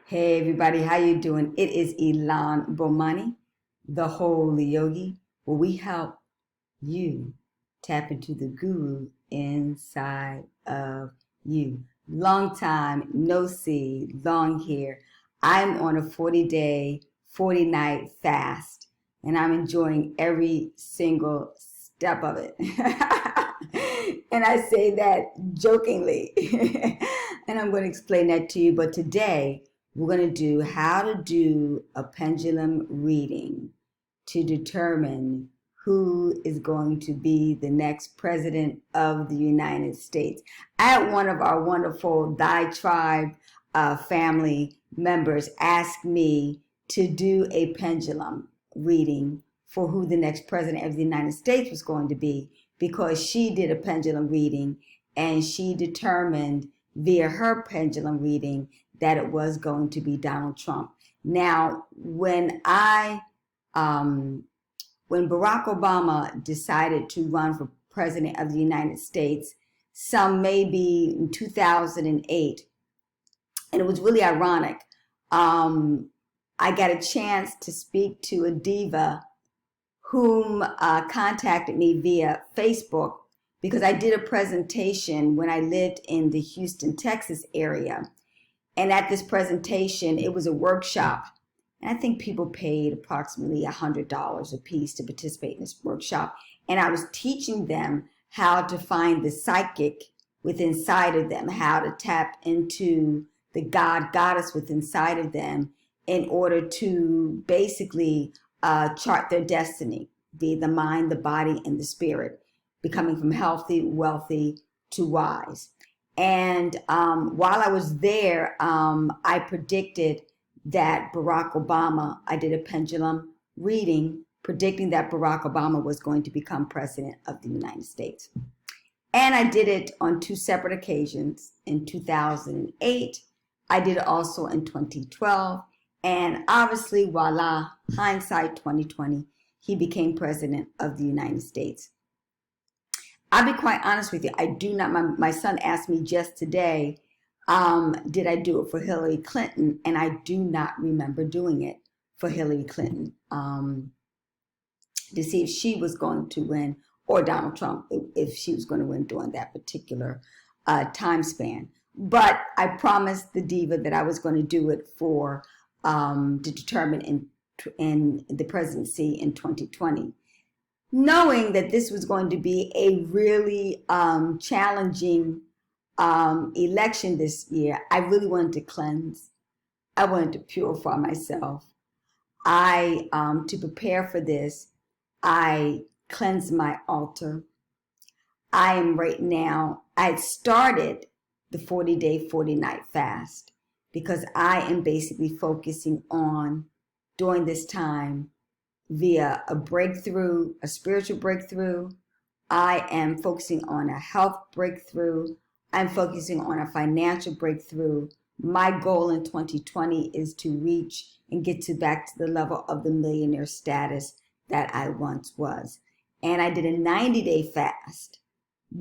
Hey everybody, how you doing? It is Ilan Bomani, the Holy Yogi, where we help you tap into the guru inside of you. Long time, no see, long hair. I'm on a 40-day, 40-night fast, and I'm enjoying every single step of it. And I say that jokingly. And I'm going to explain that to you. But today, we're going to do how to do a pendulum reading to determine who is going to be the next president of the United States. I had one of our wonderful Thy Tribe family members ask me to do a pendulum reading for who the next president of the United States was going to be, because she did a pendulum reading and she determined via her pendulum reading that it was going to be Donald Trump. Now, when Barack Obama decided to run for president of the United States, some maybe in 2008, and it was really ironic, I got a chance to speak to a diva whom contacted me via Facebook because I did a presentation when I lived in the Houston, Texas area. And at this presentation, it was a workshop. And I think people paid approximately $100 a piece to participate in this workshop. And I was teaching them how to find the psychic within inside of them, how to tap into the God, goddess within inside of them in order to basically chart their destiny, be the mind, the body, and the spirit, becoming from healthy, wealthy to wise. And while I was there, I predicted that Barack Obama, I did a pendulum reading, predicting that Barack Obama was going to become president of the United States. And I did it on two separate occasions. In 2008, I did it also in 2012. And obviously, voila, hindsight 2020, he became president of the United States. I'll be quite honest with you. I do not, my son asked me just today, did I do it for Hillary Clinton? And I do not remember doing it for Hillary Clinton to see if she was going to win, or Donald Trump, if she was going to win during that particular time span. But I promised the diva that I was going to do it for to determine in the presidency in 2020. Knowing that this was going to be a really challenging election this year, I really wanted to cleanse. I wanted to purify myself. To prepare for this, I cleansed my altar. I am right now, I had started the 40-day, 40-night fast because I am basically focusing on, during this time, via a breakthrough, a spiritual breakthrough. I am focusing on a health breakthrough. I'm focusing on a financial breakthrough. My goal in 2020 is to reach and get back to the level of the millionaire status that I once was. And I did a 90-day fast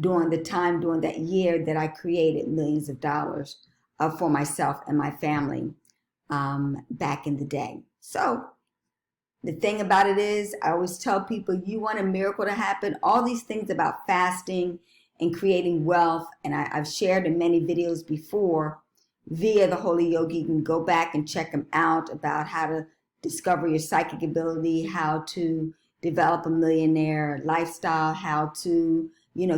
during that year that I created millions of dollars for myself and my family back in the day. So the thing about it is, I always tell people, you want a miracle to happen, all these things about fasting and creating wealth, and I've shared in many videos before via the Holy Yogi. You can go back and check them out about how to discover your psychic ability, how to develop a millionaire lifestyle, how to,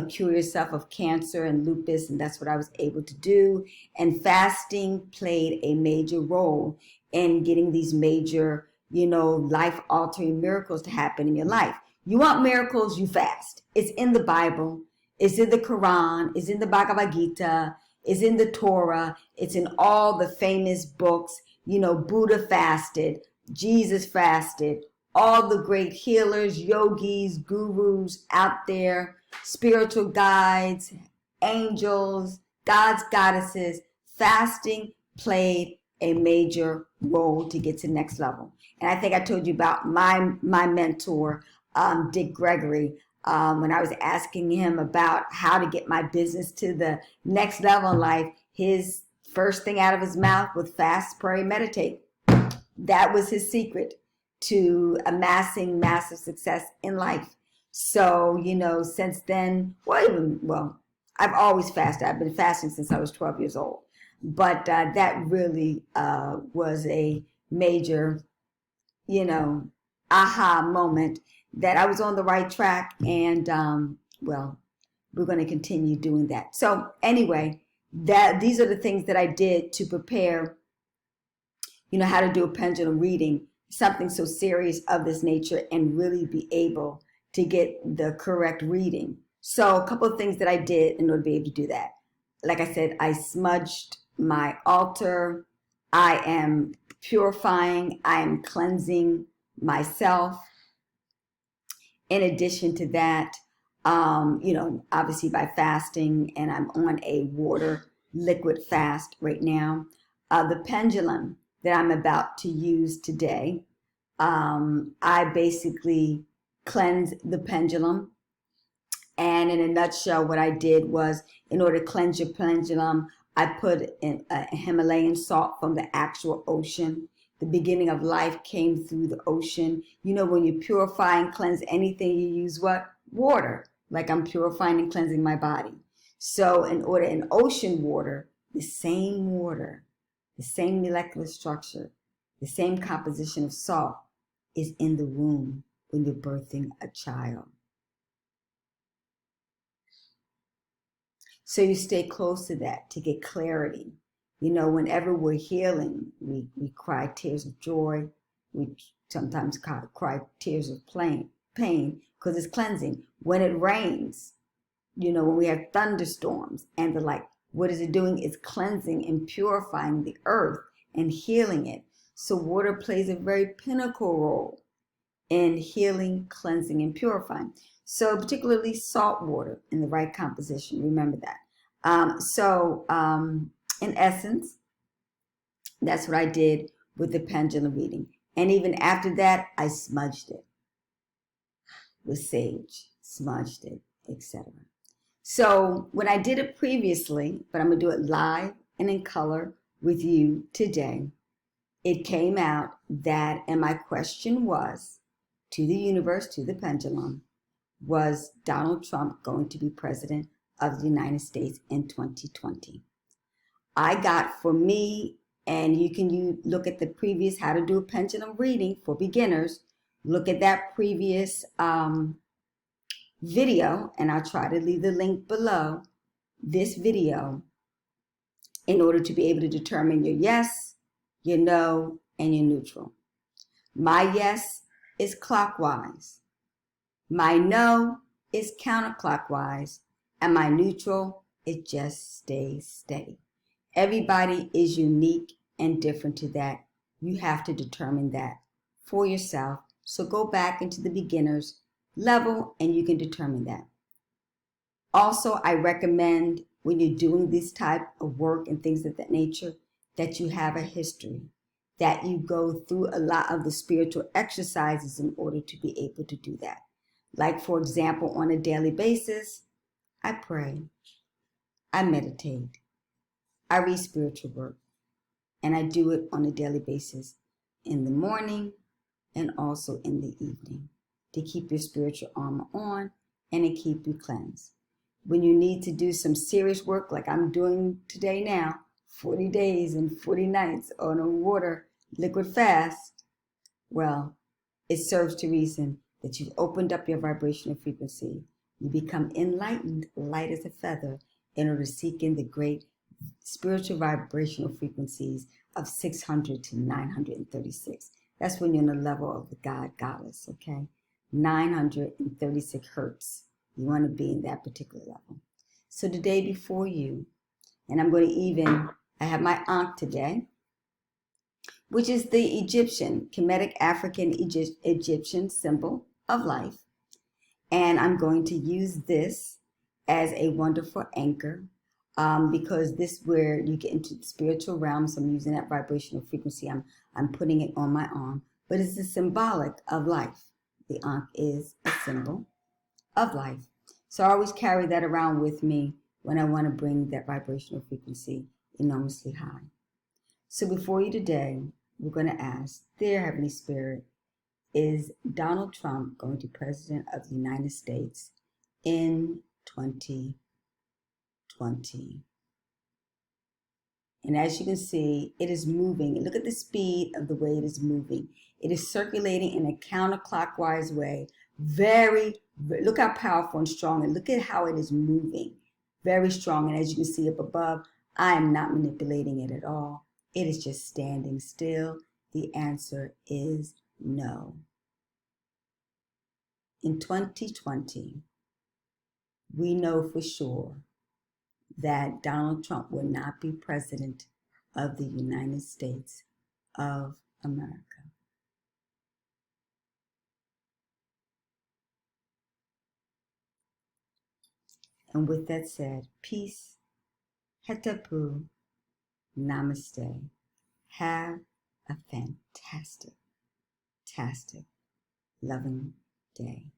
cure yourself of cancer and lupus, and that's what I was able to do. And fasting played a major role in getting these major life-altering miracles to happen in your life. You want miracles, you fast. It's in the Bible. It's in the Quran. It's in the Bhagavad Gita. It's in the Torah. It's in all the famous books. Buddha fasted. Jesus fasted. All the great healers, yogis, gurus out there, spiritual guides, angels, gods, goddesses. Fasting played a major role to get to the next level. And I think I told you about my mentor, Dick Gregory, when I was asking him about how to get my business to the next level in life. His first thing out of his mouth was fast, pray, meditate. That was his secret to amassing massive success in life. So, since then, I've always fasted. I've been fasting since I was 12 years old. But that really was a major, aha moment that I was on the right track. And, we're going to continue doing that. So anyway, these are the things that I did to prepare, how to do a pendulum reading, something so serious of this nature, and really be able to get the correct reading. So a couple of things that I did in order to be able to do that. Like I said, I smudged my altar. I am purifying. I am cleansing myself. In addition to that, obviously by fasting, and I'm on a water liquid fast right now. The pendulum that I'm about to use today, I basically cleanse the pendulum. And in a nutshell, what I did was, in order to cleanse your pendulum, I put in a Himalayan salt from the actual ocean. The beginning of life came through the ocean. When you purify and cleanse anything, you use what? Water. Like I'm purifying and cleansing my body. So in ocean water, the same water, the same molecular structure, the same composition of salt is in the womb when you're birthing a child. So you stay close to that to get clarity. Whenever we're healing, we cry tears of joy. We sometimes cry tears of pain because it's cleansing. When it rains, when we have thunderstorms and the like, what is it doing? It's cleansing and purifying the earth and healing it. So water plays a very pinnacle role in healing, cleansing, and purifying. So particularly salt water in the right composition. Remember that. In essence, that's what I did with the pendulum reading. And even after that, I smudged it with sage, smudged it, etc. So when I did it previously, but I'm going to do it live and in color with you today, it came out that, and my question was to the universe, to the pendulum, was Donald Trump going to be president of the United States in 2020? I got, for me, and you look at the previous how to do a pendulum reading for beginners, look at that previous video, and I'll try to leave the link below this video in order to be able to determine your yes, your no, and your neutral. My yes is clockwise. My no is counterclockwise. And my neutral, it just stays steady. Everybody is unique and different to that. You have to determine that for yourself. So go back into the beginner's level and you can determine that. Also, I recommend when you're doing this type of work and things of that nature, that you have a history, that you go through a lot of the spiritual exercises in order to be able to do that. Like, for example, on a daily basis, I pray, I meditate, I read spiritual work, and I do it on a daily basis in the morning and also in the evening to keep your spiritual armor on and to keep you cleansed. When you need to do some serious work like I'm doing today now, 40 days and 40 nights on a water liquid fast, well, it serves to reason that you've opened up your vibrational frequency. You become enlightened, light as a feather, in order to seek in the great spiritual vibrational frequencies of 600 to 936. That's when you're on the level of the God, Goddess, okay? 936 hertz. You want to be in that particular level. So today before you, and I'm going to I have my Ankh today, which is the Egyptian, Kemetic African Egyptian symbol of life. And I'm going to use this as a wonderful anchor because this is where you get into the spiritual realm. So I'm using that vibrational frequency. I'm putting it on my arm, but it's a symbolic of life. The Ankh is a symbol of life. So I always carry that around with me when I want to bring that vibrational frequency enormously high. So before you today, we're going to ask, dear Heavenly Spirit, is Donald Trump going to be President of the United States in 2020? And as you can see, it is moving. Look at the speed of the way it is moving. It is circulating in a counterclockwise way. Look how powerful and strong, and look at how it is moving. Very strong. And as you can see up above, I am not manipulating it at all. It is just standing still. The answer is no. In 2020, we know for sure that Donald Trump will not be president of the United States of America. And with that said, peace, hetapu, namaste. Have a fantastic, loving day.